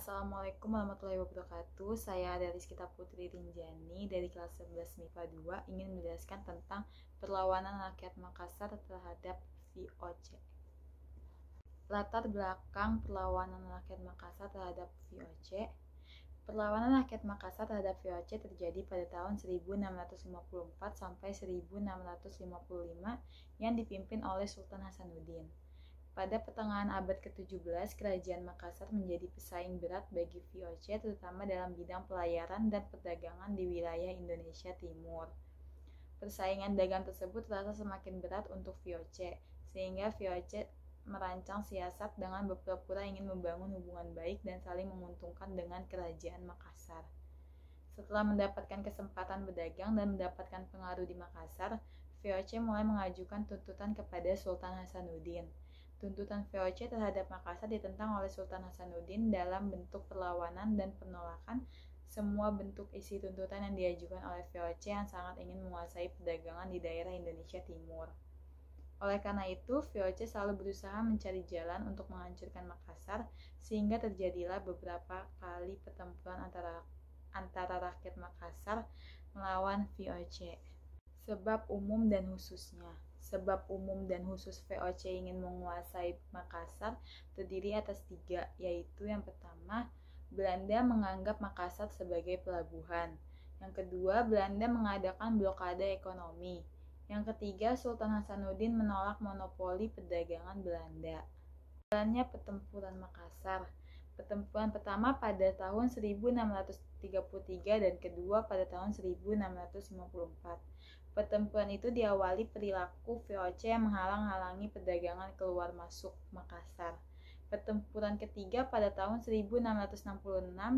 Assalamualaikum warahmatullahi wabarakatuh. Saya Rizkyta Putri Rinjani dari kelas 11 MIPA 2 ingin menjelaskan tentang perlawanan rakyat Makassar terhadap VOC. Latar belakang perlawanan rakyat Makassar terhadap VOC. Perlawanan rakyat Makassar terhadap VOC terjadi pada tahun 1654 sampai 1655 yang dipimpin oleh Sultan Hasanuddin. Pada pertengahan abad ke-17, Kerajaan Makassar menjadi pesaing berat bagi VOC, terutama dalam bidang pelayaran dan perdagangan di wilayah Indonesia Timur. Persaingan dagang tersebut terasa semakin berat untuk VOC, sehingga VOC merancang siasat dengan berpura-pura ingin membangun hubungan baik dan saling menguntungkan dengan Kerajaan Makassar. Setelah mendapatkan kesempatan berdagang dan mendapatkan pengaruh di Makassar, VOC mulai mengajukan tuntutan kepada Sultan Hasanuddin. Tuntutan VOC terhadap Makassar ditentang oleh Sultan Hasanuddin dalam bentuk perlawanan dan penolakan semua bentuk isi tuntutan yang diajukan oleh VOC yang sangat ingin menguasai perdagangan di daerah Indonesia Timur. Oleh karena itu, VOC selalu berusaha mencari jalan untuk menghancurkan Makassar, sehingga terjadilah beberapa kali pertempuran antara rakyat Makassar melawan VOC. Sebab umum dan khususnya. Sebab umum dan khusus VOC ingin menguasai Makassar terdiri atas 3, yaitu yang pertama, Belanda menganggap Makassar sebagai pelabuhan. Yang kedua, Belanda mengadakan blokade ekonomi. Yang ketiga, Sultan Hasanuddin menolak monopoli perdagangan Belanda. Jalannya pertempuran Makassar. Pertempuran pertama pada tahun 1633 dan kedua pada tahun 1654. Pertempuran itu diawali perilaku VOC yang menghalang-halangi perdagangan keluar masuk Makassar. Pertempuran ketiga pada tahun 1666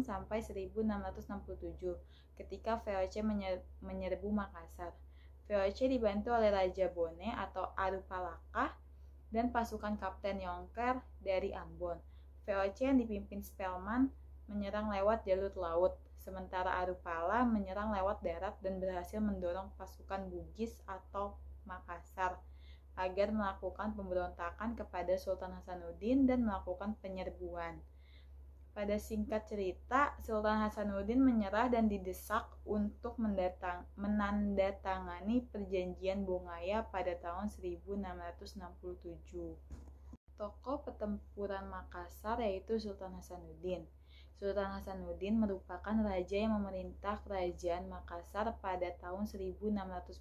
sampai 1667 ketika VOC menyerbu Makassar. VOC dibantu oleh Raja Bone atau Arupalaka dan pasukan Kapten Yongker dari Ambon. VOC yang dipimpin Spelman menyerang lewat jalur laut, sementara Arupala menyerang lewat darat dan berhasil mendorong pasukan Bugis atau Makassar agar melakukan pemberontakan kepada Sultan Hasanuddin dan melakukan penyerbuan. Pada singkat cerita, Sultan Hasanuddin menyerah dan didesak untuk menandatangani perjanjian Bongaya pada tahun 1667. Tokoh pertempuran Makassar yaitu Sultan Hasanuddin. Sultan Hasanuddin merupakan raja yang memerintah kerajaan Makassar pada tahun 1645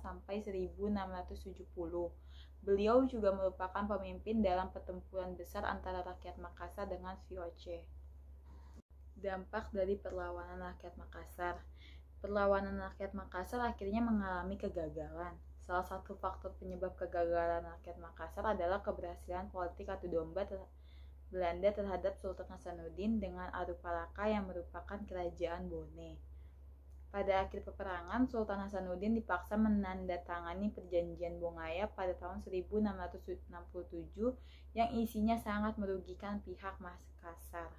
sampai 1670. Beliau juga merupakan pemimpin dalam pertempuran besar antara rakyat Makassar dengan VOC. Dampak dari perlawanan rakyat Makassar. Perlawanan rakyat Makassar akhirnya mengalami kegagalan. Salah satu faktor penyebab kegagalan rakyat Makassar adalah keberhasilan politik adu domba Belanda terhadap Sultan Hasanuddin dengan Arupalaka yang merupakan kerajaan Bone. Pada akhir peperangan, Sultan Hasanuddin dipaksa menandatangani perjanjian Bongaya pada tahun 1667 yang isinya sangat merugikan pihak Makassar.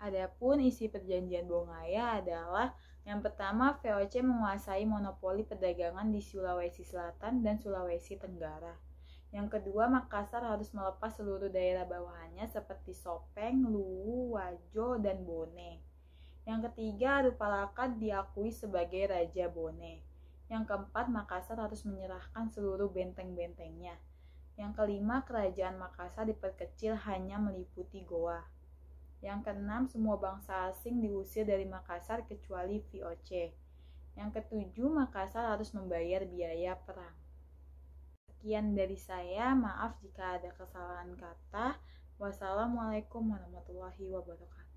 Adapun isi perjanjian Bongaya adalah yang pertama, VOC menguasai monopoli perdagangan di Sulawesi Selatan dan Sulawesi Tenggara. Yang kedua, Makassar harus melepas seluruh daerah bawahannya seperti Sopeng, Luwu, Wajo, dan Bone. Yang ketiga, Arupalaka diakui sebagai Raja Bone. Yang keempat, Makassar harus menyerahkan seluruh benteng-bentengnya. Yang kelima, kerajaan Makassar diperkecil hanya meliputi Goa. Yang keenam, semua bangsa asing diusir dari Makassar kecuali VOC. Yang ketujuh, Makassar harus membayar biaya perang. Sekian dari saya, maaf jika ada kesalahan kata. Wassalamualaikum warahmatullahi wabarakatuh.